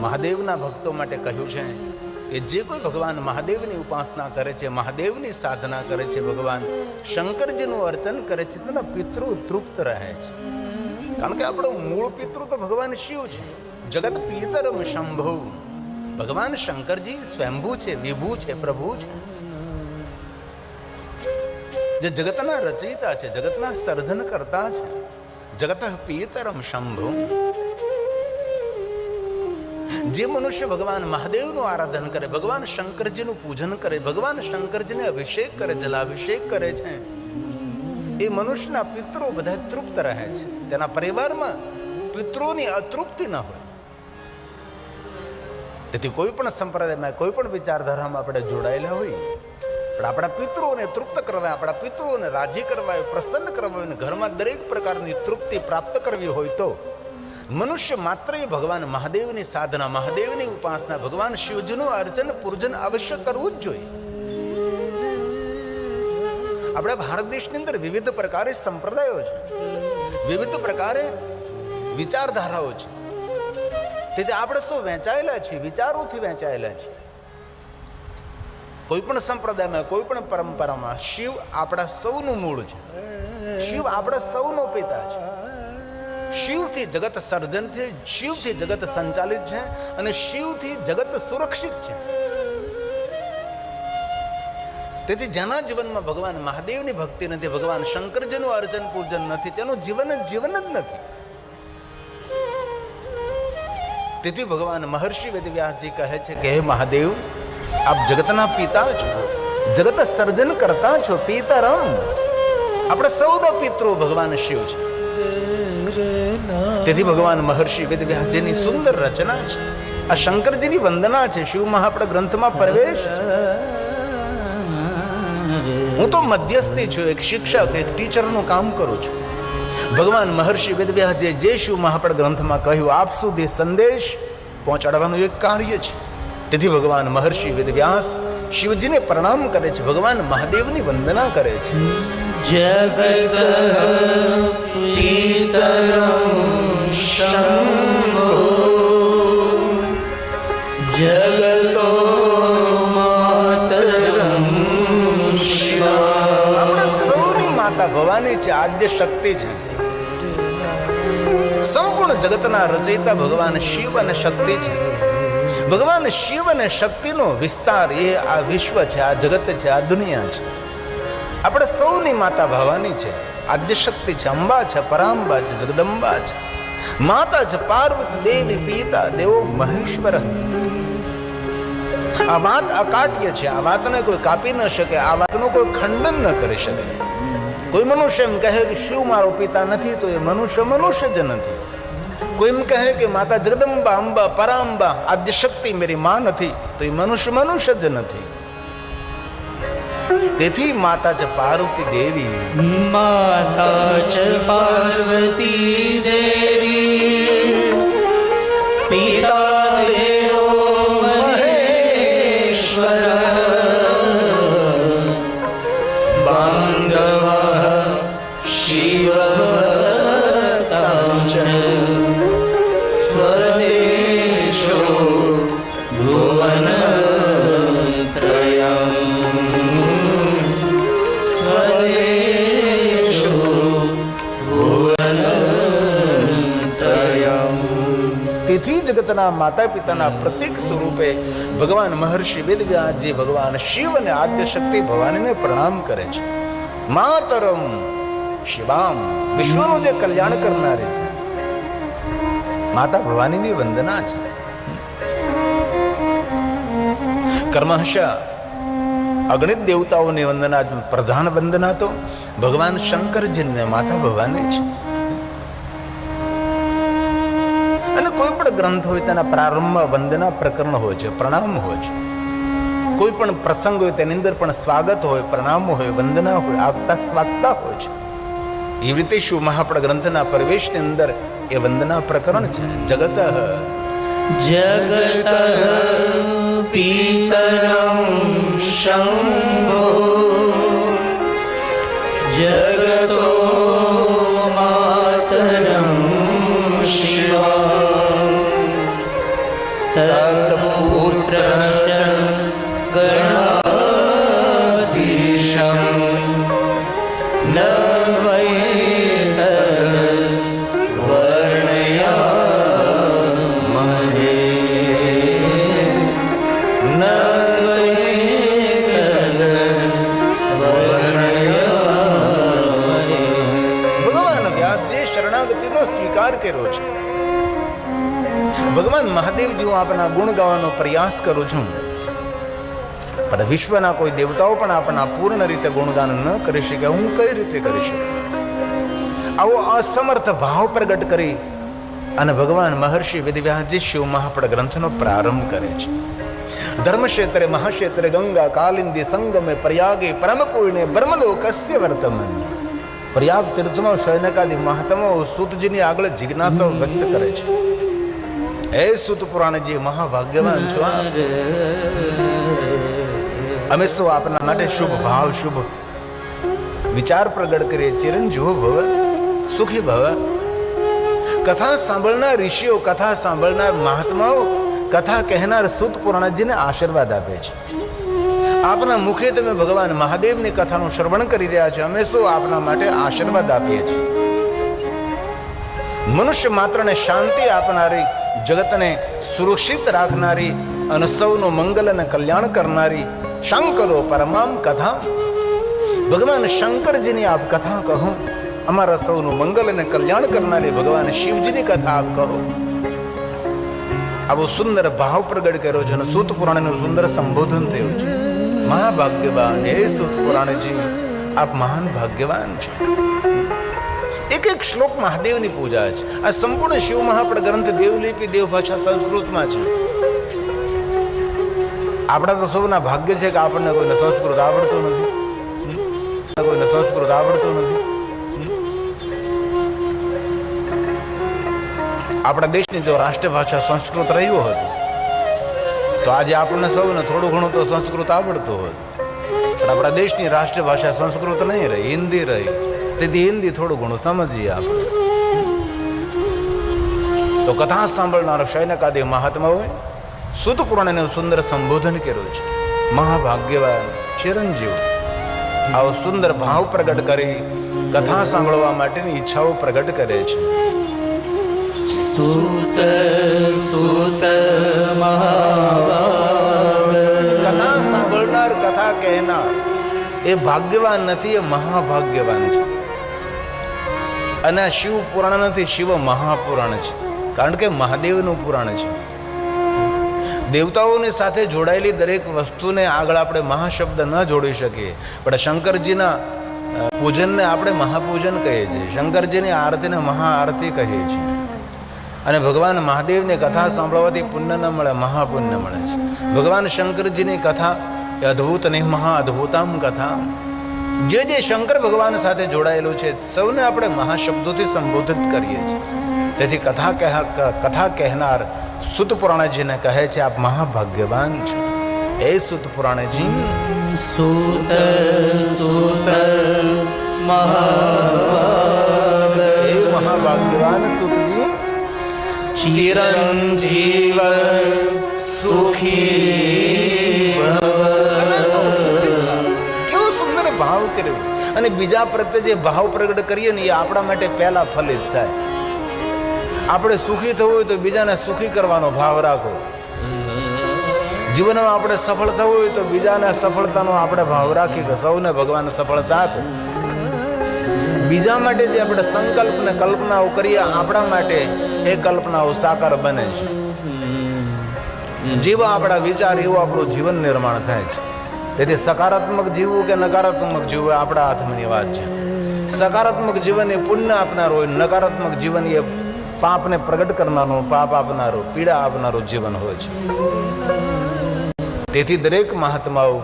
મહાદેવના ભક્તો માટે કહ્યું છે કે જે કોઈ ભગવાન મહાદેવની ઉપાસના કરે છે, મહાદેવની સાધના કરે છે, ભગવાન શંકરજીનું અર્ચન કરે છે, તેના પિતૃ તૃપ્ત રહે છે. કારણ કે આપણો મૂળ પિતૃ તો ભગવાન શિવ છે. જગત પિતરમ શંભુ. ભગવાન શંકરજી સ્વયંભૂ છે, વિભૂ છે, પ્રભુ છે, જે જગતના રચયિતા છે, જગતના સર્જન કરતા છે. જગત પિતરમ શંભુ. જે મનુષ્ય ભગવાન મહાદેવનું આરાધન કરે, ભગવાન શંકરજીનું પૂજન કરે, ભગવાન શંકરજીને અભિષેક કરે, જલાભિષેક કરે છે, એ મનુષ્યના પિતરો બધા તૃપ્ત રહે છે. તેના પરિવારમાં પિતરોની અતૃપ્તિ ન હોય. તેથી કોઈ પણ સંપ્રદાયમાં, કોઈ પણ વિચારધારામાં આપણે જોડાયેલા હોય, પણ આપણા પિતરોને તૃપ્ત કરવા, આપણા પિતરોને રાજી કરવા, પ્રસન્ન કરવા, ઘરમાં દરેક પ્રકારની તૃપ્તિ પ્રાપ્ત કરવી હોય તો મનુષ્ય માત્ર એ ભગવાન મહાદેવની સાધના, મહાદેવની ઉપાસના, ભગવાન શિવજીનું અર્ચન પૂજન અવશ્ય કરવું જ જોઈએ. આપણા ભારત દેશની અંદર વિવિધ પ્રકારે સંપ્રદાયો છે, વિવિધ પ્રકારે વિચારધારાઓ છે. તેથી આપણે સૌ વહેંચાયેલા છીએ, વિચારોથી વહેંચાયેલા છીએ. કોઈ પણ સંપ્રદાયમાં, કોઈ પણ પરંપરામાં શિવ આપણા સૌનું મૂળ છે, શિવ આપણા સૌનો પિતા છે. શિવથી જગત સર્જન છે, શિવથી જગત સંચાલિત છે અને શિવથી જગત સુરક્ષિત છે. તેથી જેના જીવનમાં ભગવાન મહાદેવની ભક્તિ નથી, ભગવાન શંકરજીનું અર્ચન પૂજન નથી, તેનું જીવન જ નથી. તેથી ભગવાન મહર્ષિ વેદવ્યાસજી કહે છે કે હે મહાદેવ, આપ જગતના પિતા છો, જગત સર્જન કરતા છો, પિતરમ. આપણે સૌના પિતરો ભગવાન શિવ છે. તેથી ભગવાન મહર્ષિ વેદવ્યાસજીની સુંદર રચના છે. આ શંકરજીની વંદના છે. શિવમાં આપણા ગ્રંથમાં પ્રવેશ છે. હું તો મધ્યસ્થી છું, એક શિક્ષક, એક ટીચરનું કામ કરું છું. ભગવાન મહર્ષિ વેદવ્યાસજીએ જે શિવમાં આપણા ગ્રંથમાં કહ્યું, આપ સુધી સંદેશ પહોંચાડવાનું એક કાર્ય છે. તેથી ભગવાન મહર્ષિ વેદવ્યાસ શિવજીને પ્રણામ કરે છે, ભગવાન મહાદેવની વંદના કરે છે. જગત પિતરમ શંભો જગતો માતરમ શિવા. આપણા સૌની માતા ભવાની છે, આદ્ય શક્તિ છે. સંપૂર્ણ જગતના રચયિતા ભગવાન શિવ અને શક્તિ છે. ભગવાન શિવ અને શક્તિનો વિસ્તાર એ આ વિશ્વ છે, આ જગત છે, આ દુનિયા છે. આપણે સૌની માતા ભવાની છે, આદ્ય શક્તિ છે, અંબા છે, પરાંબા છે, જગદંબા છે. માતા છે પાર્વતી દેવી, પિતા દેવો મહેશ્વર. આ વાત અકાટ્ય છે. આ વાતને કોઈ કાપી ન શકે, આ વાતનું કોઈ ખંડન ન કરી શકે. કોઈ મનુષ્ય એમ કહે કે શિવ મારો પિતા નથી તો એ મનુષ્ય જ નથી. કોઈ એમ કહે કે માતા જગદંબા, અંબા, પરાંબા, આદ્ય શક્તિ મેરી માં નથી તો એ મનુષ્ય જ નથી. તેથી માતા છે પાર્વતી દેવી, માતા છે પાર્વતી દેવી, પિતા દેવો મહેશ્વર, બાંધવ શિવ સ્વદેશો ભુવન ત્રયમ. તેથી જગતના માતા પિતાના પ્રતીક સ્વરૂપે ભગવાન મહર્ષિ વેદવ્યાસજી ભગવાન શિવ અને આદ્ય શક્તિ ભવાનીને પ્રણામ કરે છે. માતરમ શિવામ, વિશ્વનું જે કલ્યાણ કરનારી છે, માતા ભવાનીની વંદના છે. કર્મશ અગણિત દેવતાઓની વંદના, પ્રધાન વંદના તો ભગવાન શંકરજીને માતા ભવાની છે. અને કોઈ પણ ગ્રંથ હોય તેના પ્રારંભમાં વંદના પ્રકરણ હોય છે, પ્રણામ હોય છે. કોઈ પણ પ્રસંગ હોય તેની અંદર પણ સ્વાગત હોય, પ્રણામ હોય, વંદના હોય, આગતા સ્વાગતા હોય છે. એવી રીતે શું આપણા ગ્રંથના પ્રવેશની અંદર એ વંદના પ્રકરણ છે. જગત જગત પિતરમ શંભો જગતો માતરમ શિવા. તત્પુત્રશ્ચ ગણાધીશં ન વૈ વર્ણયામહે ન ભગવાન વ્યાસજીએ શરણાગતિનો સ્વીકાર કર્યો છે. ભગવાન મહાદેવજી, હું આપના ગુણ ગાવાનો પ્રયાસ કરું છું, પણ વિશ્વના કોઈ દેવતાઓ પણ આપણા પૂર્ણ રીતે ગુણગાન ન કરી શકે. હું કઈ રીતે કરી શકું? આવો અસમર્થ ભાવ પ્રગટ કરી અને ભગવાન મહર્ષિ વેદવ્યાસજી શિવ મહાપડ ગ્રંથનો પ્રારંભ કરે છે. ધર્મક્ષેત્રે મહાક્ષેત્રે ગંગા કાલિંદી સંગમે પ્રયાગે પરમ પૂર્ણે બ્રહ્મલોકસ્ય વર્તમાને. પ્રયાગ તીર્થમાં શયનકાદી મહાત્માઓ સૂતજીની આગળ જિજ્ઞાસાઓ વ્યક્ત કરે છે. હે સૂત પુરાણજી, મહાભાગ્યવાન છો આપ. અમે સૌ આપના માટે શુભ ભાવ શુભ વિચાર પ્રગટ કરીએ. ચિરંજીવો ભવ, સુખી ભવ. કથા સાંભળનાર ઋષિઓ, કથા સાંભળનાર મહાત્માઓ, કથા કહેનાર સૂત પુરાણજીને આશીર્વાદ આપે છે. આપના મુખે તમે ભગવાન મહાદેવની કથાનું શ્રવણ કરી રહ્યા છો. અમે શું આપના માટે આશીર્વાદ આપીએ છીએ. મનુષ્ય માત્રને શાંતિ આપનારી, જગતને સુરક્ષિત રાખનારી અને સૌનું મંગલ અને કલ્યાણ કરનારી શંકરો પરમામ કથા. ભગવાન શંકરજીની આપ કથા કહો. અમારા સૌનું મંગલ અને કલ્યાણ કરનારી ભગવાન શિવજીની કથા આપ કહો. આવો સુંદર ભાવ પ્રગટ કર્યો છે અને સૂત પુરાણનું સુંદર સંબોધન થયું છે. મહાભાગ્યવાન હે સૂત પુરાણજી, આપ મહાન ભાગ્યવાન છે. એક એક શ્લોક મહાદેવની પૂજા છે. આ સંપૂર્ણ શિવ મહાપડ ગ્રંથ દેવલિપિ દેવભાષા સંસ્કૃતમાં છે. આપણા તો સૌના ભાગ્ય છે કે આપણને કોઈને સંસ્કૃત આવડતું નથી. કોઈને સંસ્કૃત આવડતું નથી. આપણા દેશની જો રાષ્ટ્રભાષા સંસ્કૃત રહ્યું હતું તો આજે આપણને સૌને થોડું ઘણું તો સંસ્કૃત આવડતું હોત. પણ આપણા દેશની રાષ્ટ્રભાષા સંસ્કૃત નહીં રહી, હિન્દી રહી. તેથી હિન્દી થોડું ઘણું સમજીએ આપણે. તો કથા સાંભળનાર શયનકાદી મહાત્માઓએ સૂત પુરાણનું સુંદર સંબોધન કર્યું છે. મહાભાગ્યવાન ચિરંજીવ આવો સુંદર ભાવ પ્રગટ કરી કથા સાંભળવા માટેની ઈચ્છાઓ પ્રગટ કરે છે. સૂત સૂત મહાભાગ. કથા સાંભળનાર, કથા કહેનાર એ ભાગ્યવાન નથી, એ મહાભાગ્યવાન છે. અને આ શિવ પુરાણ નથી, શિવ મહાપુરાણ છે. કારણ કે મહાદેવનું પુરાણ છે. દેવતાઓની સાથે જોડાયેલી દરેક વસ્તુને આગળ આપણે મહાશબ્દ ન જોડી શકીએ, પણ શંકરજીના પૂજનને આપણે મહાપૂજન કહીએ છીએ. શંકરજીની આરતીને મહાઆરતી કહીએ છીએ. અને ભગવાન મહાદેવની કથા સાંભળવાથી પુણ્ય ન મળે, મહાપુણ્ય મળે છે. ભગવાન શંકરજીની કથા એ અદ્ભુત નહીં, મહા અદ્ભુતામ કથા. જે જે શંકર ભગવાન સાથે જોડાયેલું છે સૌને આપણે મહાશબ્દોથી સંબોધિત કરીએ છીએ. તેથી કથા કહેનાર સૂત પુરાણજીને કહે છે આપ મહાભાગ્યવાન છો. એ સૂત પુરાણજી, સૂત સૂત મહાભાગ. એ મહાભાગ્યવાન સૂતજી, ચિરંજીવ સુખી ભવ. કેવો સુંદર ભાવ કર્યો. અને બીજા પ્રત્યે જે ભાવ પ્રગટ કરીએ ને એ આપણા માટે પહેલા ફલિત થાય. આપણે સુખી થવું હોય તો બીજાને સુખી કરવાનો ભાવ રાખો. જીવનમાં આપણે સફળ થવું હોય તો બીજાને સફળતાનો આપણે ભાવ રાખી કે સૌને ભગવાન સફળતા આપે. બીજા માટે જે આપણે સંકલ્પ ને કલ્પનાઓ કરીએ આપણા માટે એ કલ્પનાઓ સાકાર બને છે. જેવા આપણા વિચાર એવું આપણું જીવન નિર્માણ થાય છે. તેથી સકારાત્મક જીવવું કે નકારાત્મક જીવવું આપણા હાથમાંની વાત છે. સકારાત્મક જીવન એ પુણ્ય આપનાર હોય, નકારાત્મક જીવન એ પાપને પ્રગટ કરનારું, પાપ આપનારું, પીડા આપનારું જીવન હોય છે. તેથી દરેક મહાત્માઓ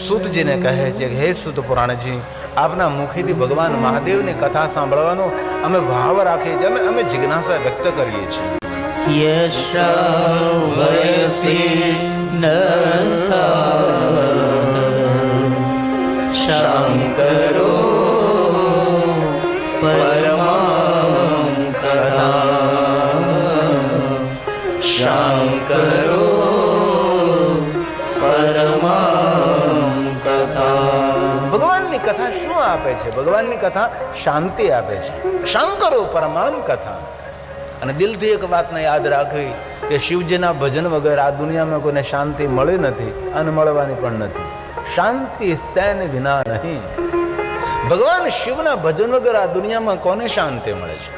સૂતજીને કહે છે કે હે સૂત પુરાણજી, આપના મુખેથી ભગવાન મહાદેવની કથા સાંભળવાનો અમે ભાવ રાખીએ છીએ, અમે જિજ્ઞાસા વ્યક્ત કરીએ છીએ. યશાવયસી શંકરો પરમામ કથા. શંકરો શું આપે છે? ભગવાનની કથા શાંતિ આપે છે. શંકરો પરમામ કથા. અને દિલથી એક વાતને યાદ રાખવી કે શિવજીના ભજન વગર આ દુનિયામાં કોઈને શાંતિ મળી નથી અને મળવાની પણ નથી. શાંતિ સ્તેન વિના નહીં. ભગવાન શિવના ભજન વગર આ દુનિયામાં કોને શાંતિ મળે છે?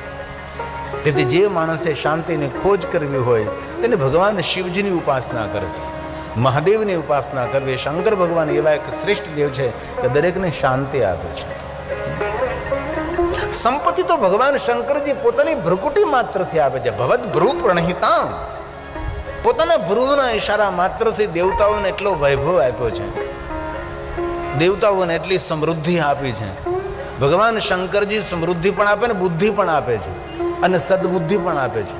તેથી જે માણસે શાંતિની ખોજ કરવી હોય તેને ભગવાન શિવજીની ઉપાસના કરવી, મહાદેવની ઉપાસના કરવી. શંકર ભગવાન એવા એક શ્રેષ્ઠ દેવ છે કે દરેકને શાંતિ આપે છે. સંપત્તિ તો ભગવાન શંકરજી પોતાની ભ્રુકુટી માત્રથી આપે છે. ભવદ ભ્રુ પ્રણહિતા. પોતાના ભ્રુના ઈશારા માત્રથી દેવતાઓને એટલો વૈભવ આપ્યો છે, દેવતાઓને એટલી સમૃદ્ધિ આપી છે. ભગવાન શંકરજી સમૃદ્ધિ પણ આપે ને બુદ્ધિ પણ આપે છે અને સદબુદ્ધિ પણ આપે છે.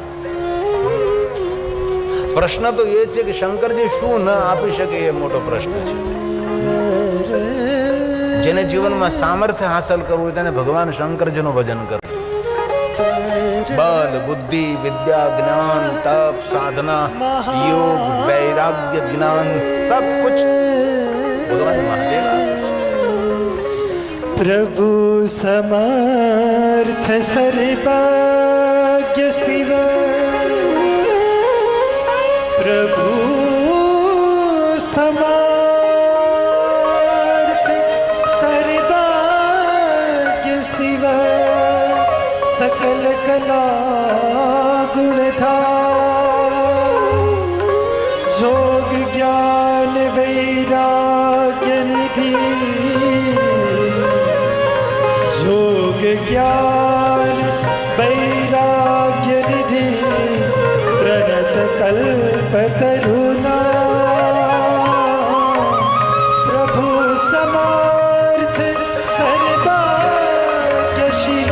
પ્રશ્ન તો એ છે કે શંકરજી શું ન આપી શકે, એ મોટો પ્રશ્ન છે. જેને જીવનમાં સામર્થ્ય હાંસલ કરવું હોય તેને ભગવાન શંકરજીનું ભજન કરવું. બલ, બુદ્ધિ, વિદ્યા, જ્ઞાન, તપ, સાધના, યોગ, વૈરાગ્ય, જ્ઞાન સબ કુછ ભગવાન મહાદેવ આપે છે. प्रभु समर्थ सर्वज्ञ शिव, प्रभु समर्थ सर्वज्ञ शिव, सकल कला गुणधाम, जोग ज्ञान वैराग्य निधि, जोग ज्ञान वैराग्य निधि, प्रणत कल्प तरुणा, प्रभु समर्थ सर्वज्ञ शिव.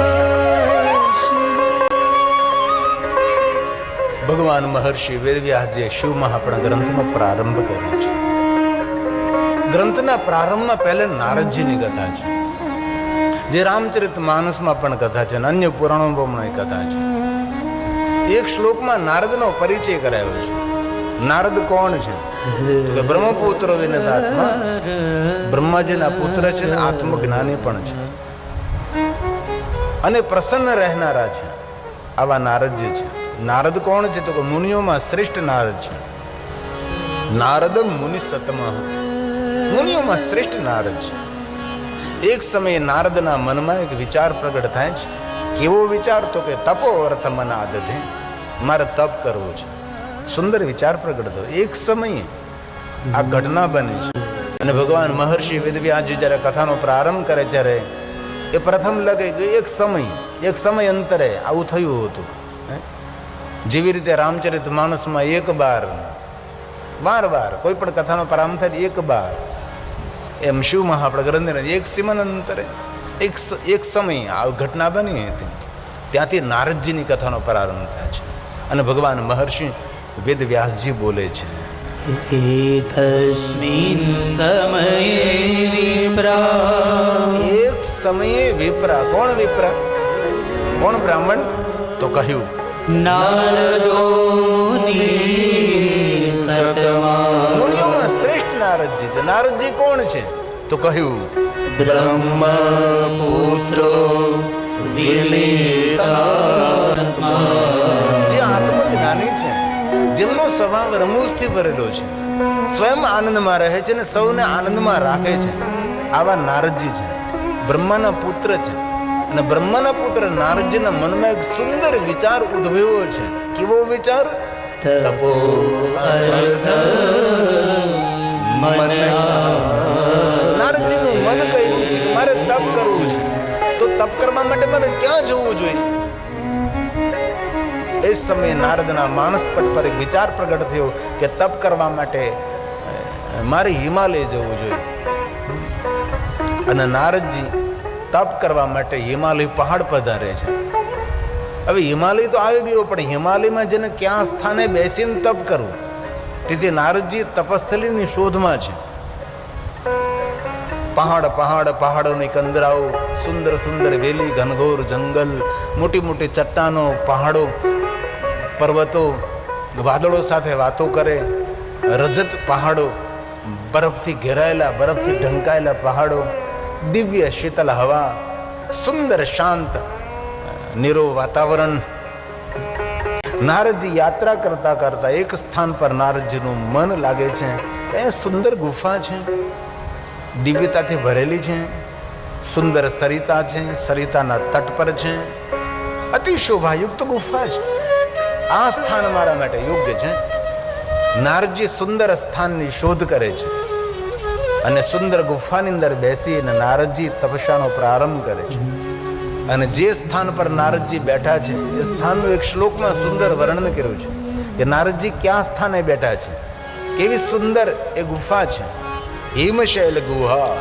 ભગવાન મહર્ષિ વેદવ્યાસજીએ શિવ મહાપુરાણ ગ્રંથનો પ્રારંભ કર્યો છે. ગ્રંથના પ્રારંભમાં પહેલા નારદજીની કથા છે, જે રામચરિત માનસમાં પણ કથા છે અને અન્ય પુરાણોમાં પણ કથા છે. એક શ્લોકમાં નારદનો પરિચય કરાયો છે. નારદ કોણ છે? તો કે બ્રહ્મપુત્ર વિનદાત્મા, બ્રહ્માજીના પુત્ર છે અને આત્મજ્ઞાની પણ છે અને પ્રસન્ન રહેનારા છે. આવા નારદજી છે. નારદ કોણ છે? તો કે મુનિઓમાં શ્રેષ્ઠ નારદ છે. નારદ મુનિ સતમ, મુનિઓમાં શ્રેષ્ઠ નારદ છે. એક સમયે નારદના મનમાં એક વિચાર પ્રગટ થાય છે. કેવો વિચાર? તો કે તપો અર્થ મન આદધે, મારે તપ કરવું છે. સુંદર વિચાર પ્રગટ થયો. એક સમયે આ ઘટના બની છે અને ભગવાન મહર્ષિ વેદવ્યાસજી જ્યારે કથાનો પ્રારંભ કરે ત્યારે એ પ્રથમ લગે કે એક સમય અંતરે આવું થયું હતું. જેવી રીતે રામચરિત માનસમાં એક વાર કોઈ પણ કથાનો પ્રારંભ થાય એક બાર, એમ શિવ મહાપુરાણ ગ્રંથને એક સીમાનંતરે એક સમય આ ઘટના બની હતી. ત્યાંથી નારદજીની કથાનો પ્રારંભ થાય છે અને ભગવાન મહર્ષિ વેદવ્યાસજી બોલે છે, તસ્મિન સમયે વિપ્રા. એક સમયે વિપ્રા. કોણ વિપ્રા? કોણ બ્રાહ્મણ? તો કહ્યું નારદો મુનિ સતમા. મુનિઓમાં શ્રેષ્ઠ નારદજી. તો નારદજી કોણ છે? તો કહ્યું બ્રહ્મપુત્રો વિનિતાત્મા. જે આત્મજ્ઞાની છે, જેમનો સ્વભાવ રમૂજથી ભરેલો છે, સ્વયં આનંદમાં રહે છે અને સૌને આનંદમાં રાખે છે. આવા નારદજી છે, બ્રહ્માના પુત્ર છે. અને બ્રહ્માના પુત્ર નારદજીના મનમાં એક સુંદર વિચાર ઉદ્ભવ્યો છે. કેવો વિચાર? તપો અર્થ મન. નારદજીનું મન કહ્યું છે કે મારે તપ કરવું છે. તો તપ કરવા માટે મારે ક્યાં જવું જોઈએ? એ સમયે નારદના માનસ પટ પર એક વિચાર પ્રગટ થયો કે તપ કરવા માટે મારે હિમાલય જવું જોઈએ. અને નારદજી તપ કરવા માટે હિમાલય પહાડ પધારે છે. હવે હિમાલય તો આવી ગયો, પણ હિમાલયમાં જેને ક્યાં સ્થાને બેસીને તપ કરવું? તેથી નારદજી તપસ્થલીની શોધમાં છે. પહાડોની કંદરાઓ, સુંદર સુંદર વેલી, ઘનઘોર જંગલ, મોટી મોટી ચટ્ટાનો, પહાડો, પર્વતો, વાદળો સાથે વાતો કરે, રજત પહાડો, બરફથી ઘેરાયેલા, બરફથી ઢંકાયેલા પહાડો, દિવ્ય શીતલ હવા, સુંદર શાંત નીરો વાતાવરણ. નારદજી યાત્રા કરતા કરતા એક સ્થાન પર નારદજીનું મન લાગે છે. કઈ સુંદર ગુફા છે, દિવ્યતાથી ભરેલી છે. સુંદર સરિતા છે, સરિતાના તટ પર છે. અતિ શોભાયુક્ત ગુફા છે. આ સ્થાન મારા માટે યોગ્ય છે. નારદજી સુંદર સ્થાનની શોધ કરે છે અને સુંદર ગુફાની અંદર બેસીને નારદજી તપસ્યાનો પ્રારંભ કરે છે. અને જે સ્થાન પર નારદજી બેઠા છે એ સ્થાનનું એક શ્લોકમાં સુંદર વર્ણન કર્યું છે કે નારદજી ક્યાં સ્થાને બેઠા છે, કેવી સુંદર એ ગુફા છે. હિમશૈલ ગુહા,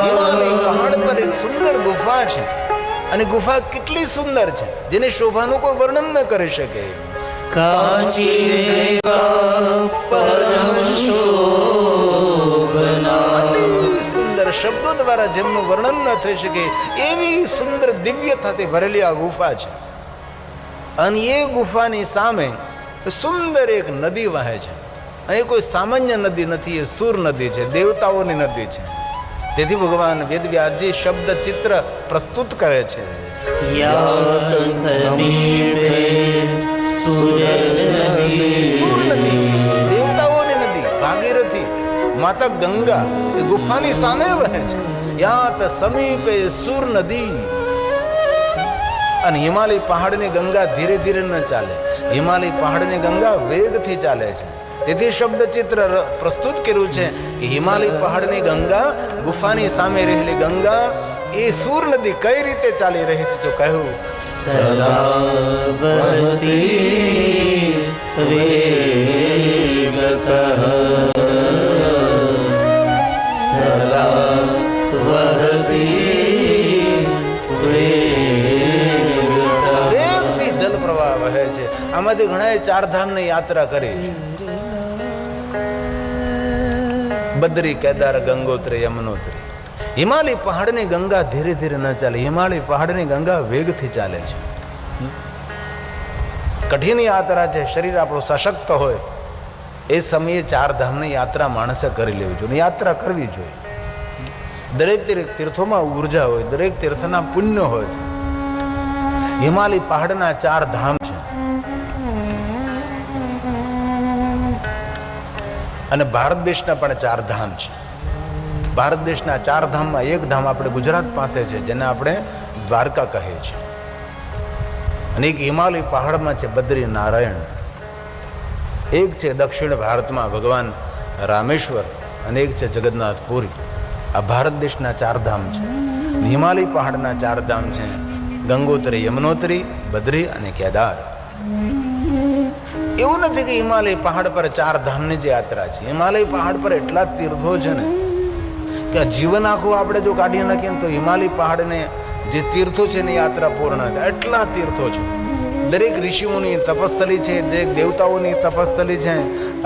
હિમાલય પહાડ પર એક સુંદર ગુફા છે. અને ગુફા કેટલી સુંદર છે જેની શોભાનું કોઈ વર્ણન ન કરી શકે. અતિ સુંદર શબ્દો દ્વારા જેમનું વર્ણન ન થઈ શકે એવી સુંદર દિવ્યતાથી ભરેલી આ ગુફા છે. અને એ ગુફાની સામે સુંદર એક નદી વહે છે. અહીં કોઈ સામાન્ય નદી નથી, એ સુર નદી છે, દેવતાઓની નદી છે. તેથી ભગવાન વેદવ્યાસજી શબ્દ ચિત્ર પ્રસ્તુત કરે છે. સુર નદી, દેવતાઓની નદી ભાગીરથી, માતા ગંગા એ ગુફાની સામે વહે છે. યાત સમીપે સુર નદી. અને હિમાલય પહાડની ગંગા ધીરે ધીરે ન ચાલે, હિમાલય પહાડની ગંગા વેગથી ચાલે છે. તેથી શબ્દ ચિત્ર પ્રસ્તુત કર્યું છે કે હિમાલય પહાડની ગંગા, ગુફાની સામે રહેલી ગંગા, એ સુર નદી કઈ રીતે ચાલી રહી હતી. જો કહ્યું વેગથી જલ પ્રવાહ વહે છે. આમાંથી ઘણા ચારધામની યાત્રા કરી, બદ્રી, કેદાર, ગંગોત્રી, યમનોત્રી. હિમાલય પહાડની ગંગા ધીરે ધીરે ન ચાલે, હિમાલય પહાડની ગંગા વેગથી ચાલે છે. કઠિન યાત્રા છે. શરીર આપણું સશક્ત હોય એ સમયે ચારધામની યાત્રા માણસે કરી લેવી જોઈએ, યાત્રા કરવી જોઈએ. દરેક તીર્થોમાં ઉર્જા હોય, દરેક તીર્થના પુણ્ય હોય છે. હિમાલય પહાડના 4 ધામ છે. અને ભારત દેશના પણ 4 ધામ છે. ભારત દેશના 4 ધામમાં એક ધામ આપણે ગુજરાત પાસે છે, જેને આપણે દ્વારકા કહીએ છીએ. અને એક હિમાલય પહાડમાં છે બદ્રી નારાયણ. એક છે દક્ષિણ ભારતમાં ભગવાન રામેશ્વર, અને એક છે જગન્નાથપુરી. આ ભારત દેશના 4 ધામ છે. હિમાલય પહાડના 4 ધામ છે ગંગોત્રી, યમનોત્રી, બદ્રી અને કેદાર. એવું નથી કે હિમાલય પહાડ પર 4 ધામની જે યાત્રા છે, હિમાલય પહાડ પર એટલા તીર્થો છે ને કે જીવન આખું આપણે જો કાઢી નાખીએ તો હિમાલય પહાડને જે તીર્થો છે એની યાત્રા પૂર્ણ થાય. એટલા તીર્થો છે. દરેક ઋષિઓની તપસ્થલી છે, દરેક દેવતાઓની તપસ્થલી છે.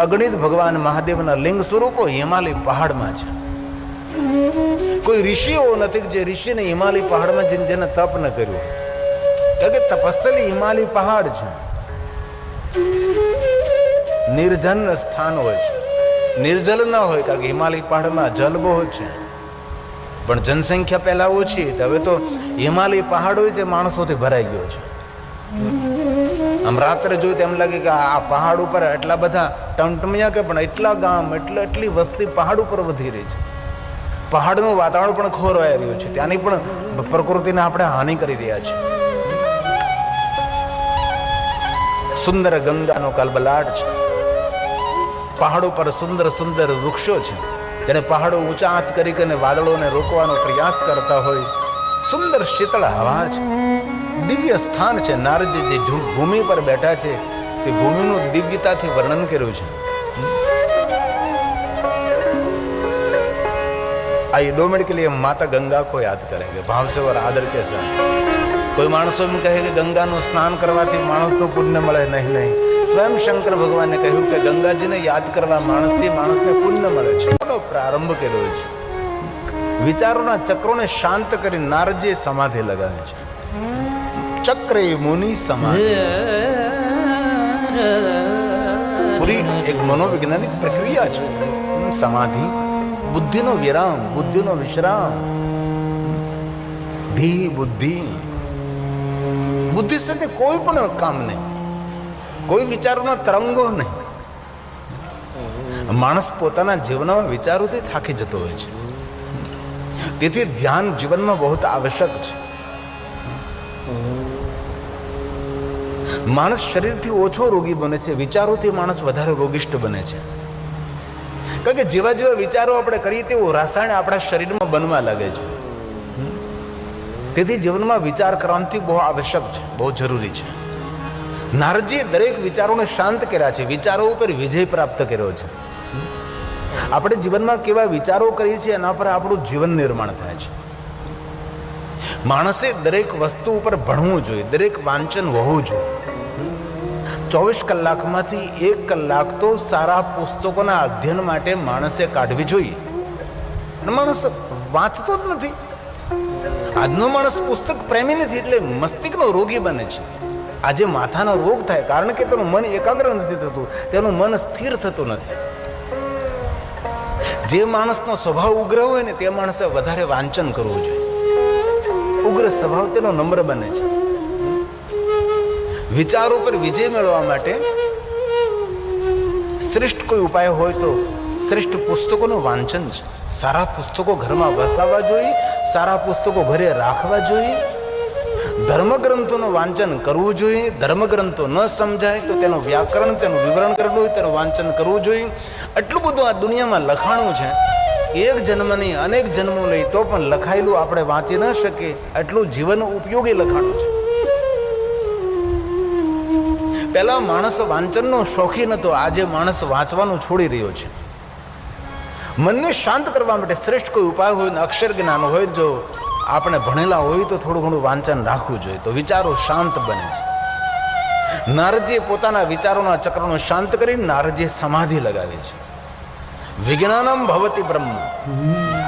અગણિત ભગવાન મહાદેવના લિંગ સ્વરૂપો હિમાલય પહાડમાં છે. કોઈ ઋષિઓ નથી જે ઋષિને હિમાલય પહાડમાં જઈને જેને તપ ન કર્યું, કારણ કે તપસ્થલી હિમાલય પહાડ છે. નિર્જન સ્થાન હોય છે, નિર્જલ ન હોય, કારણ કે હિમાલય પહાડમાં જલ બહુ છે. પણ જનસંખ્યા પહેલા ઓછી, હવે તો હિમાલય પહાડ હોય તે માણસોથી ભરાઈ ગયો છે. આમ રાત્રે જોયું તો એમ લાગે કે આ પહાડ ઉપર એટલા બધા ટમટમિયા કે પણ એટલા ગામ, એટલી વસ્તી પહાડ ઉપર વધી રહી છે. પહાડનું વાતાવરણ પણ ખોરવાઈ રહ્યું છે. ત્યાંની પણ પ્રકૃતિને આપણે હાનિ કરી રહ્યા છીએ. સુંદર ગંગાનો કલબલાટ છે. પહાડો પર સુંદર સુંદર વૃક્ષો છે, જેને પહાડો ઊંચા હાથ કરીને વાદળોને રોકવાનો પ્રયાસ કરતા હોય. સુંદર શીતળ હવા છે. દિવ્ય સ્થાન છે. નારદજી જે ભૂમિ પર બેઠા છે તે ભૂમિનું દિવ્યતાથી વર્ણન કર્યું છે. आइए 2 मिनट के लिए माता गंगा को याद करेंगे भाव से और आदर के साथ. कोई मानसों में कहे कि गंगा નું સ્નાન કરવાથી માણસ તો પુણ્ય મળે, નહીં નહીં. સ્વયં શંકર ભગવાને કહ્યું કે ગંગાજીને યાદ કરવા માણસથી માણસને પુણ્ય મળે છે. એનો પ્રારંભ કર્યો છે. વિચારોના ચક્રોને શાંત કરી નારદજીએ સમાધિ લગાવી છે. ચક્રે મુનિ સમાધિ પૂરી એક મનોવૈજ્ઞાનિક પ્રક્રિયા છે. સમાધિ, બુદ્ધિનો વિરામ, બુદ્ધિનો વિશ્રામ. ધી બુદ્ધિ, બુદ્ધિ સાથે કોઈ પણ કામ નહીં, કોઈ વિચારોના તરંગો નહીં. માણસ પોતાના જીવનમાં વિચારોથી થાકી જતો હોય છે. તેથી ધ્યાન જીવનમાં બહુ આવશ્યક છે. માણસ શરીરથી ઓછો રોગી બને છે, વિચારોથી માણસ વધારે રોગિષ્ઠ બને છે. કારણ કે જેવા જેવા વિચારો આપણે કરીએ તેવું રાસાયણ આપણા શરીરમાં બનવા લાગે છે. તેથી જીવનમાં વિચાર ક્રાંતિ બહુ આવશ્યક છે, બહુ જરૂરી છે. નારદજીએ દરેક વિચારોને શાંત કર્યા છે, વિચારો ઉપર વિજય પ્રાપ્ત કર્યો છે. આપણે જીવનમાં કેવા વિચારો કરીએ છીએ એના પર આપણું જીવન નિર્માણ થાય છે. માણસે દરેક વસ્તુ ઉપર ભણવું જોઈએ, દરેક વાંચન હોવું જોઈએ. 24 કલાકમાંથી 1 કલાક તો સારા પુસ્તકોના અધ્યયન માટે માણસે કાઢવી જોઈએ. માણસ વાંચતો જ નથી. આજનો માણસ પુસ્તક પ્રેમી નથી, એટલે મસ્તિષ્કનો રોગી બને છે. આજે માથાનો રોગ થાય કારણ કે તેનું મન એકાગ્ર નથી થતું, તેનું મન સ્થિર થતું નથી. જે માણસનો સ્વભાવ ઉગ્ર હોય ને તે માણસે વધારે વાંચન કરવું જોઈએ. ઉગ્ર સ્વભાવ તેનો નમ્ર બને છે. વિચારો પર વિજય મેળવવા માટે શ્રેષ્ઠ કોઈ ઉપાય હોય તો શ્રેષ્ઠ પુસ્તકોનું વાંચન છે. સારા પુસ્તકો ઘરમાં વસાવવા જોઈએ, સારા પુસ્તકો ઘરે રાખવા જોઈએ. ધર્મગ્રંથોનું વાંચન કરવું જોઈએ. ધર્મગ્રંથો ન સમજાય તો તેનું વ્યાકરણ, તેનું વિવરણ કરવું હોય, તેનું વાંચન કરવું જોઈએ. એટલું બધું આ દુનિયામાં લખાણું છે, એક જન્મ નહીં અનેક જન્મો લઈ તો પણ લખાયેલું આપણે વાંચી ન શકીએ એટલું જીવન ઉપયોગી લખાણું છે. પહેલા માણસ વાંચનનો શોખીન હતો, આજે માણસ વાંચવાનું છોડી રહ્યો છે. મનને શાંત કરવા માટે શ્રેષ્ઠ કોઈ ઉપાય હોય ને અક્ષર જ્ઞાન હોય, જો આપણે ભણેલા હોય તો થોડું ઘણું વાંચન રાખવું જોઈએ, તો વિચારો શાંત બને છે. નારદજીએ પોતાના વિચારોના ચક્રનો શાંત કરી નારદજીએ સમાધિ લગાવી છે. વિજ્ઞાનમ ભવતિ બ્રહ્મ,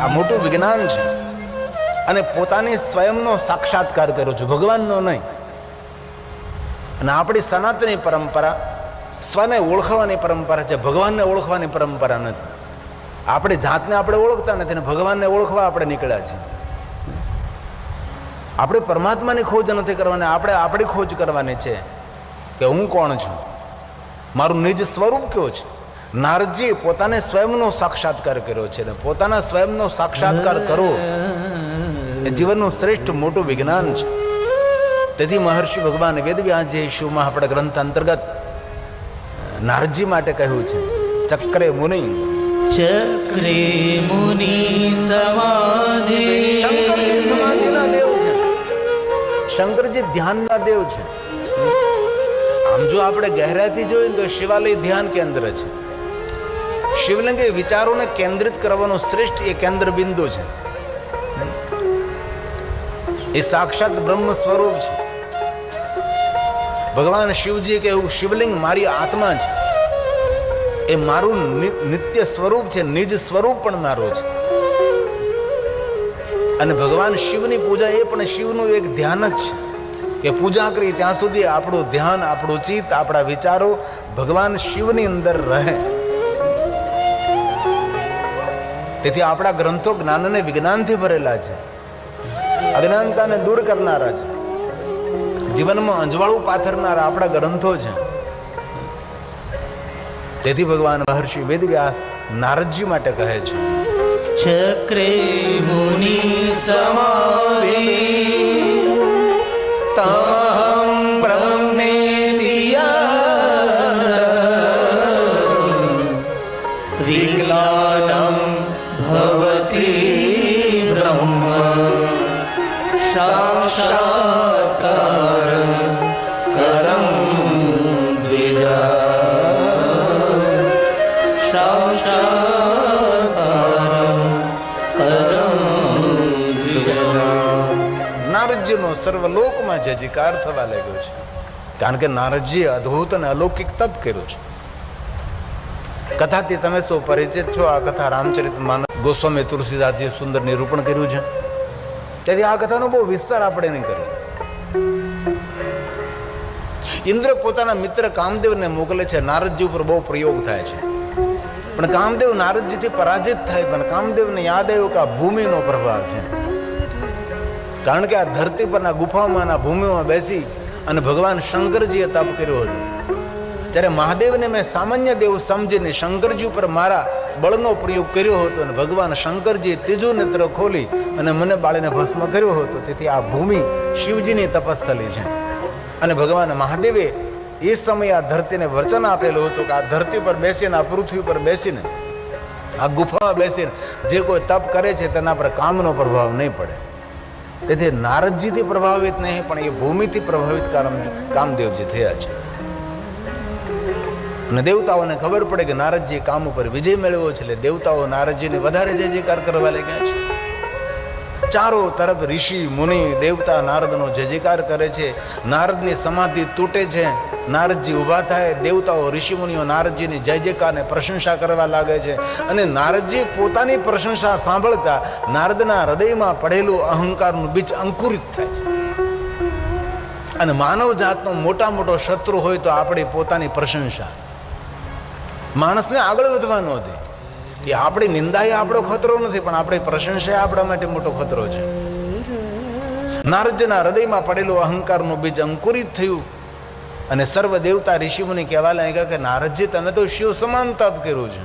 આ મોટું વિજ્ઞાન છે. અને પોતાની સ્વયંનો સાક્ષાત્કાર કર્યો છે, ભગવાનનો નહીં. અને આપણી સનાતની પરંપરા સ્વને ઓળખવાની પરંપરા છે, ભગવાનને ઓળખવાની પરંપરા નથી. આપણે જાતને આપણે ઓળખતા નથી ને ભગવાનને ઓળખવા આપણે નીકળ્યા છીએ. આપણે પરમાત્માની ખોજ નથી કરવાની, આપણે આપણી ખોજ કરવાની છે કે હું કોણ છું, મારું નિજ સ્વરૂપ કયો છે. નારદજીએ પોતાને સ્વયંનો સાક્ષાત્કાર કર્યો છે ને પોતાના સ્વયંનો સાક્ષાત્કાર કરવો એ જીવનનું શ્રેષ્ઠ મોટું વિજ્ઞાન છે. તેથી મહર્ષિ ભગવાન વેદવ્યાસજીએ શિવમાં આપણા ગ્રંથ અંતર્ગત નારદજી માટે કહ્યું છે, ચક્રે મુનિ ચક્રે મુનિ સમાધિ. શંકરજી સમાધિના દેવ છે, શંકરજી ધ્યાનના દેવ છે. આમ જો આપણે ગહેરાઈથી જોઈએ તો શિવાલય ધ્યાન કેન્દ્ર છે. શિવલિંગ એ વિચારોને કેન્દ્રિત કરવાનું શ્રેષ્ઠ એ કેન્દ્ર બિંદુ છે. એ સાક્ષાત બ્રહ્મ સ્વરૂપ છે. ભગવાન શિવજી કહ્યું, શિવલિંગ મારી આત્મા છે, એ મારું નિત્ય સ્વરૂપ છે, નિજ સ્વરૂપ પણ મારું છે. અને ભગવાન શિવની પૂજા એ પણ શિવનું એક ધ્યાન જ છે કે પૂજા કરી ત્યાં સુધી આપણું ધ્યાન, આપણું ચિત્ત, આપણા વિચારો ભગવાન શિવની અંદર રહે. તેથી આપણા ગ્રંથો જ્ઞાન અને વિજ્ઞાનથી ભરેલા છે, અજ્ઞાનતાને દૂર કરનારા છે, જીવનમાં અંજવાળું પાથરનારા આપણા ગ્રંથો છે. તેથી ભગવાન મહર્ષિ વેદવ્યાસ નારદજી માટે કહે છે, ચક્રે મુનિ સમાધિ તમહં બ્રહ્મેતિયા વિજ્ઞાનમ ભવતિ બ્રહ્મ સાક્ષાત્કારં કરં દ્વિજા. નારદજીનો સર્વલોકમાં જયજયકાર થવા લાગ્યો છે, કારણ કે નારદજીએ અદ્ભુત અને અલૌકિક તપ કર્યું છે. કથાથી તમે સૌ પરિચિત છો. આ કથા રામચરિત માનસ ગોસ્વામી તુલસીદાસજીએ સુંદર નિરૂપણ કર્યું છે. તેથી આ કથાનો બહુ વિસ્તાર આપણે નહીં કરીએ. ઇન્દ્ર પોતાના મિત્ર કામદેવને મોકલે છે, નારદજી ઉપર બહુ પ્રયોગ થાય છે, પણ કામદેવ નારદજીથી પરાજિત થાય, પણ કામદેવને યાદ આવ્યું કે આ ભૂમિનો પ્રભાવ છે. કારણ કે આ ધરતી પરના ગુફામાં ભૂમિમાં બેસી અને ભગવાન શંકરજીએ તપ કર્યો હતો. ત્યારે મહાદેવને મેં સામાન્ય દેવ સમજીને શંકરજી ઉપર મારા બળનો પ્રયોગ કર્યો હતો અને ભગવાન શંકરજીએ ત્રીજું નેત્ર ખોલી અને મને બાળીને ભસ્મ કર્યો હતો. તેથી આ ભૂમિ શિવજીની તપસ્થલી છે. અને ભગવાન મહાદેવે એ સમયે આ ધરતીને વચન આપેલું હતું કે આ ધરતી પર બેસીને, આ પૃથ્વી પર બેસીને, આ ગુફામાં બેસીને જે કોઈ તપ કરે છે તેના પર કામનો પ્રભાવ નહીં પડે. તેથી નારદજીથી પ્રભાવિત નહીં, પણ એ ભૂમિથી પ્રભાવિત કામદેવજી થયા છે. અને દેવતાઓને ખબર પડે કે નારદજીએ કામ ઉપર વિજય મેળવ્યો છે, એટલે દેવતાઓ નારદજીને વધારે જય જયકાર કરવા લાગ્યા છે. ચારો તરફ ઋષિ મુનિ દેવતા નારદનો જય જયકાર કરે છે. નારદની સમાધિ તૂટે છે, નારદજી ઊભા થાય, દેવતાઓ ઋષિ મુનિઓ નારદજીની જય જયકારને પ્રશંસા કરવા લાગે છે. અને નારદજી પોતાની પ્રશંસા સાંભળતા નારદના હૃદયમાં પડેલું અહંકારનું બીજ અંકુરિત થાય છે. અને માનવ જાતનો મોટા મોટો શત્રુ હોય તો આપણી પોતાની પ્રશંસા માણસને આગળ વધવાનો હતી. એ આપણી નિંદા એ આપણો ખતરો નથી, પણ આપણી પ્રશંસા આપણા માટે મોટો ખતરો છે. નારદજીના હૃદયમાં પડેલું અહંકારનું બીજ અંકુરિત થયું અને સર્વ દેવતા ઋષિમુનિ કહેવા લાગ્યા કે નારદજી તમે તો શિવ સમાન તપ કર્યું છે.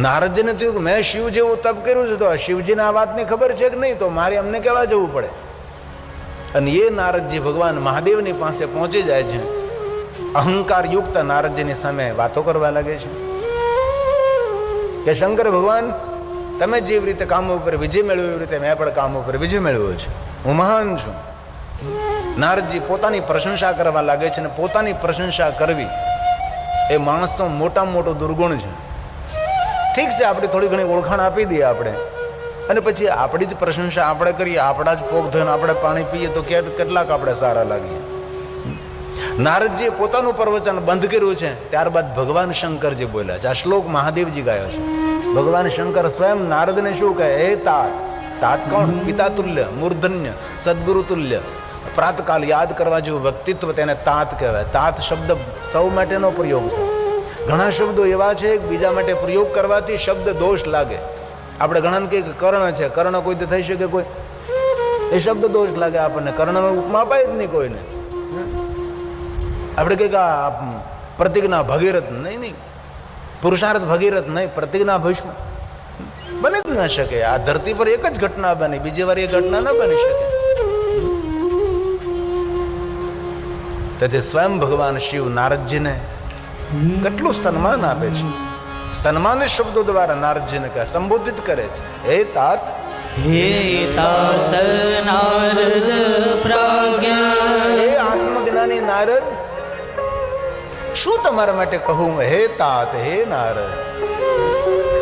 નારદજીને થયું કે મેં શિવ જેવું તપ કર્યું છે, તો શિવજીને આ વાતની ખબર છે કે નહીં, તો મારે અમને કહેવા જવું પડે. અને એ નારદજી ભગવાન મહાદેવની પાસે પહોંચી જાય છે. અહંકાર યુક્ત નારદજીની સામે વાતો કરવા લાગે છે કે શંકર ભગવાન, તમે જેવી રીતે કામ ઉપર વિજય મેળવ્યો એવી રીતે મેં પણ કામ ઉપર વિજય મેળવ્યો છે, હું મહાન છું. નારદજી પોતાની પ્રશંસા કરવા લાગે છે. અને પોતાની પ્રશંસા કરવી એ માણસનો મોટામાં મોટો દુર્ગુણ છે. ઠીક છે, આપણે થોડી ઘણી ઓળખાણ આપી દઈએ આપણે, અને પછી આપણી જ પ્રશંસા આપણે કરીએ, આપણા જ પોક ધોઈને આપણે પાણી પીએ તો કેટલાક આપણે સારા લાગીએ. નારદજીએ પોતાનું પ્રવચન બંધ કર્યું છે. ત્યારબાદ ભગવાન શંકરજી બોલ્યા છે. આ શ્લોક મહાદેવજી ગાયો છે. ભગવાન શંકર સ્વયં નારદને શું કહે? હે તાત. તાત કોણ? પિતા તુલ્ય, મૂર્ધન્ય, સદગુરુ તુલ્ય, પ્રાતકાલ યાદ કરવા જેવું વ્યક્તિત્વ, તેને તાત કહેવાય. તાત શબ્દ સૌ માટેનો પ્રયોગ છે. ઘણા શબ્દો એવા છે કે બીજા માટે પ્રયોગ કરવાથી શબ્દ દોષ લાગે. આપણે ઘણાને કહીએ કે કર્ણ છે, કર્ણ કોઈ થઈ શકે કોઈ? એ શબ્દ દોષ લાગે આપણને. કર્ણનો ઉપમા અપાય જ નહીં કોઈને. આપણે કહીએ કે આ પ્રતિજ્ઞા ભગીરથ, નહીં, પુરુષાર્થ ભગીરથ નહીં, પ્રતિજ્ઞા ભીષ્મ બની જ ન શકે. આ ધરતી પર એક જ ઘટના બની, બીજી વાર એ ઘટના ન બની શકે. તેથી સ્વયં ભગવાન શિવ નારદજીને કેટલું સન્માન આપે છે. સન્માનિત શબ્દો દ્વારા નારદજીને સંબોધિત કરે છે. હે તાત. હે તાત નારદ પ્રાજ્ઞ. હે આત્મજ્ઞાની નારદ, શું તમારા માટે કહું? હે તાત, હે નારદ.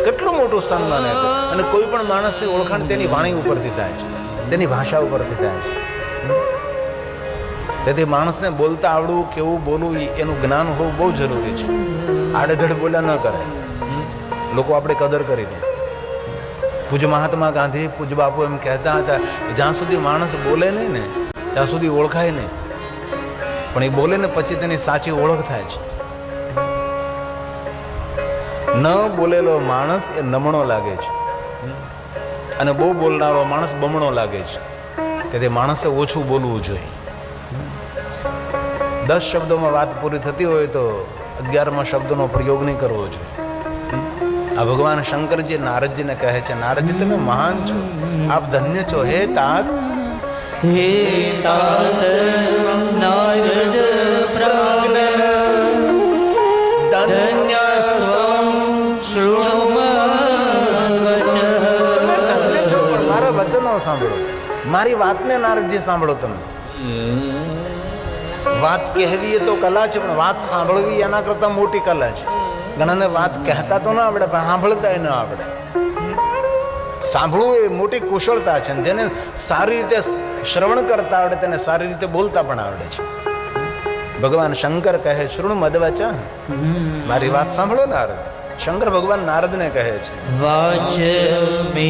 કેટલું મોટું સન્માન આપે. અને કોઈ પણ માણસની ઓળખાણ તેની વાણી ઉપરથી થાય છે, તેની ભાષા ઉપરથી થાય છે. તેથી માણસને બોલતા આવડવું, કેવું બોલવું એનું જ્ઞાન હોવું બહુ જરૂરી છે. આડેધડ બોલ્યા ન કરે, લોકો આપણે કદર કરી દે. પૂજ્ય મહાત્મા ગાંધી, પૂજ્ય બાપુ એમ કહેતા હતા કે જ્યાં સુધી માણસ બોલે નહીં ને ત્યાં સુધી ઓળખાય નહીં, પણ એ બોલે ને પછી તેની સાચી ઓળખ થાય છે. ન બોલેલો માણસ એ નમણો લાગે છે, અને બહુ બોલનારો માણસ બમણો લાગે છે. તેથી માણસે ઓછું બોલવું જોઈએ. 10 શબ્દોમાં વાત પૂરી થતી હોય તો 11મા શબ્દનો પ્રયોગ નહીં કરવો જોઈએ. આ ભગવાન શંકરજી નારદજીને કહે છે, નારદજી તમે મહાન છો, આપ ધન્ય છો. હે તાત. હે તાત નારદ પ્રાજ્ઞ. ધન્યસ્ત્વં શૃણુમદ્ વચઃ. તમે ધન્ય છો, પણ મારા વચનો સાંભળો, મારી વાતને નારદજી સાંભળો. તમે વાત કહેવી એ તો કલા છે, પણ વાત સાંભળવી એના કરતાં મોટી કલા છે. ઘણાને વાત કહેતા તો ના આવડે, પણ સાંભળતા ન આવડે. સાંભળવું એ મોટી કુશળતા છે. જેને સારી રીતે શ્રવણ કરતા આવડે તેને સારી રીતે બોલતા પણ આવડે છે. ભગવાન શંકર કહે, શૃણુ મદ્વચઃ. મારી વાત સાંભળો નારદ. શંકર ભગવાન નારદને કહે છે, વાચમેવન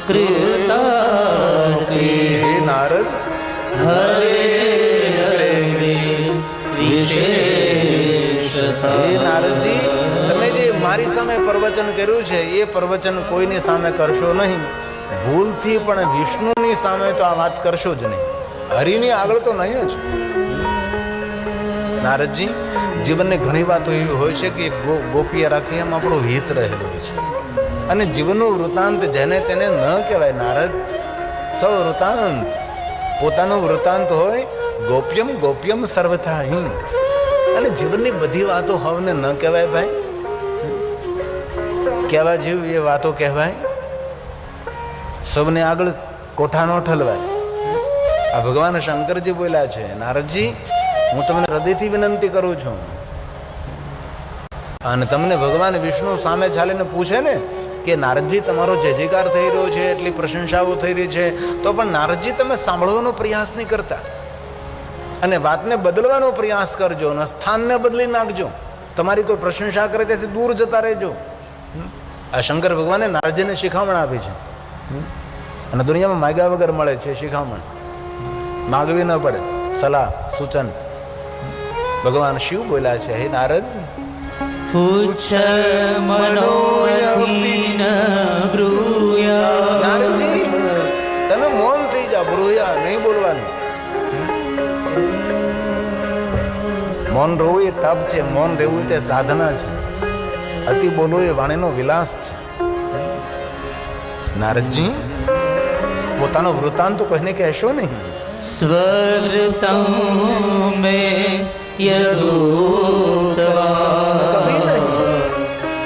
કૃતાર્થે. હે નારદ, હરે વિશેષતઃ. હે નારદજી, મારી સામે પ્રવચન કર્યું છે એ પ્રવચન કોઈની સામે કરશો નહીં. ભૂલથી પણ વિષ્ણુની સામે તો આ વાત કરશો જ નહીં. હરિની આગળ તો નહીં જ. નારદજી, જીવનની ઘણી વાતો એવી હોય છે કે ગોપીએ રાખી એમ આપણું હિત રહેલું હોય છે. અને જીવનનું વૃત્તાંત જેને તેને ન કહેવાય. નારદ, સૌ વૃત્તાંત પોતાનું વૃત્તાંત હોય. ગોપ્યમ ગોપ્યમ સર્વથા હિ. અને જીવનની બધી વાતો હવને ન કહેવાય ભાઈ. કહેવા જેવી એ વાતો કહેવાય. સૌને આગળ કોઠા ન ઠલવાય. આ ભગવાન શંકરજી બોલ્યા છે, નારદજી હું તમને હૃદયથી વિનંતી કરું છું. અને તમને ભગવાન વિષ્ણુ સામે ચાલીને પૂછે ને કે નારદજી તમારો જય જયકાર થઈ રહ્યો છે, એટલી પ્રશંસાઓ થઈ રહી છે, તો પણ નારદજી તમે સાંભળવાનો પ્રયાસ નહીં કરતા અને વાતને બદલવાનો પ્રયાસ કરજો અને સ્થાનને બદલી નાખજો. તમારી કોઈ પ્રશંસા કરે તેથી દૂર જતા રહેજો. આ શંકર ભગવાને નારદજીને શિખામણ આપી છે. અને દુનિયામાં માગ્યા વગર મળે છે શિખામણ. માગવી ન પડે. સલાહ સૂચન ભગવાન શિવ બોલ્યા છે, હે નારદ, પુચ્છ મનોયહીન બ્રૂયા. નારદજી તમે મૌન થઈ જાઓ. બ્રૂયા નહીં બોલવાનું. મૌન રહેવું એ તપ છે. મૌન રહેવું તે સાધના છે. અતિ બોલવું એ વાણીનો વિલાસ છે. નારદજી પોતાનો વૃત્તાંત કોઈને કહેશો નહીં. સ્વૃતં મે યદુક્તવા. કભી નહીં.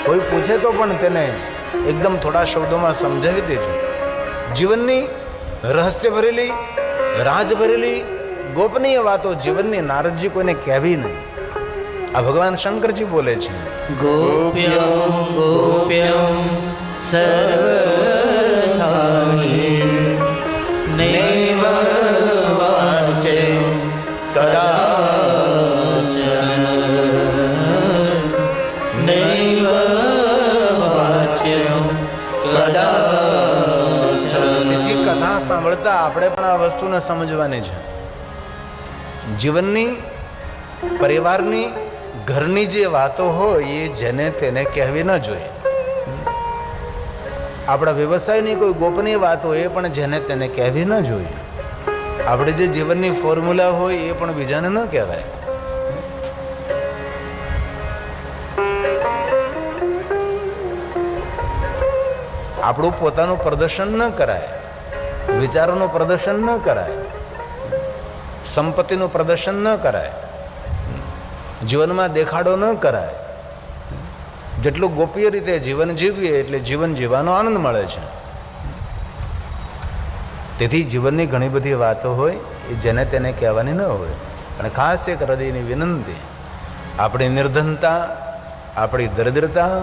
કોઈ પૂછે તો પણ તેને એકદમ થોડા શબ્દોમાં સમજાવી દેજો. જીવનની રહસ્ય ભરેલી, રાજ ભરેલી, ગોપનીય વાતો જીવનની નારદજી કોઈને કહેવી નહીં. આ ભગવાન શંકરજી બોલે છે, ગોપ્યં ગોપ્યં સર્વથાહિ નૈવ વાચે કદાચન નૈવ વાચ્યં કદાચન. તેથી કથા સાંભળતા આપણે પણ આ વસ્તુને સમજવાની છે. જીવનની, પરિવારની, ઘરની જે વાતો હોય એ જેને તેને કહેવી ન જોઈએ. આપણા વ્યવસાયની કોઈ ગોપનીય વાત હોય એ પણ જેને તેને કહેવી ન જોઈએ. આપણે જે જીવનની ફોર્મ્યુલા હોય એ પણ બીજાને ન કહેવાય. આપણું પોતાનું પ્રદર્શન ન કરાય, વિચારોનું પ્રદર્શન ન કરાય, સંપત્તિનું પ્રદર્શન ન કરાય, જીવનમાં દેખાડો ન કરાય. જેટલું ગોપ્ય રીતે જીવન જીવીએ એટલે જીવન જીવવાનો આનંદ મળે છે. તેથી જીવનની ઘણી બધી વાતો હોય એ જેને તેને કહેવાની ન હોય. અને ખાસ એક હૃદયની વિનંતી, આપણી નિર્ધનતા, આપણી દરિદ્રતા,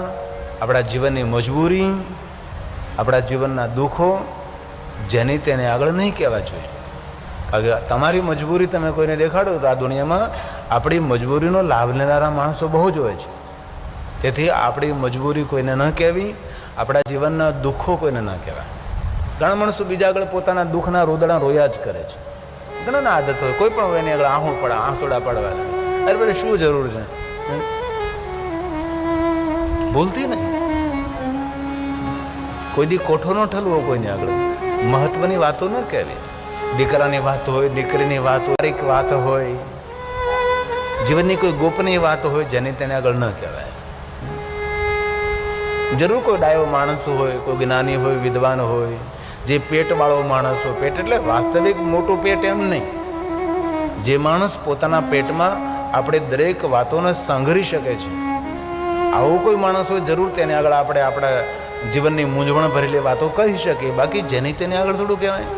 આપણા જીવનની મજબૂરી, આપણા જીવનના દુઃખો જેની તેને આગળ નહીં કહેવા જોઈએ. અગર તમારી મજબૂરી તમે કોઈને દેખાડો તો આ દુનિયામાં આપણી મજબૂરીનો લાભ લેનારા માણસો બહુ જ હોય છે. તેથી આપણી મજબૂરી કોઈને ન કહેવી, આપણા જીવનના દુઃખો કોઈને ન કહેવાય. ઘણા માણસો બીજા આગળ પોતાના દુઃખના રોદડા રોયા જ કરે છે. ઘણાના આદત હોય, કોઈ પણ હોય એની આગળ આહું પડે, આંસોડા પડવા લાગે. અરે ભાઈ શું જરૂર છે? ભૂલતી નહીં. કોઈ દી કોઠો ન ઠલવો કોઈની આગળ. મહત્વની વાતો ન કહેવી. દીકરાની વાત હોય, દીકરીની વાત હોય, એક વાત હોય, જીવનની કોઈ ગોપનીય વાત હોય જેની તેને આગળ ન કહેવાય. જરૂર કોઈ ડાયો માણસ હોય, કોઈ જ્ઞાની હોય, વિદ્વાન હોય, જે પેટવાળો માણસ હોય. પેટ એટલે વાસ્તવિક મોટું પેટ એમ નહીં. જે માણસ પોતાના પેટમાં આપણે દરેક વાતોને સંઘરી શકે છે, આવો કોઈ માણસ હોય જરૂર તેને આગળ આપણે આપણા જીવનની મૂંઝવણ ભરેલી વાતો કહી શકીએ. બાકી જેની તેને આગળ થોડું કહેવાય.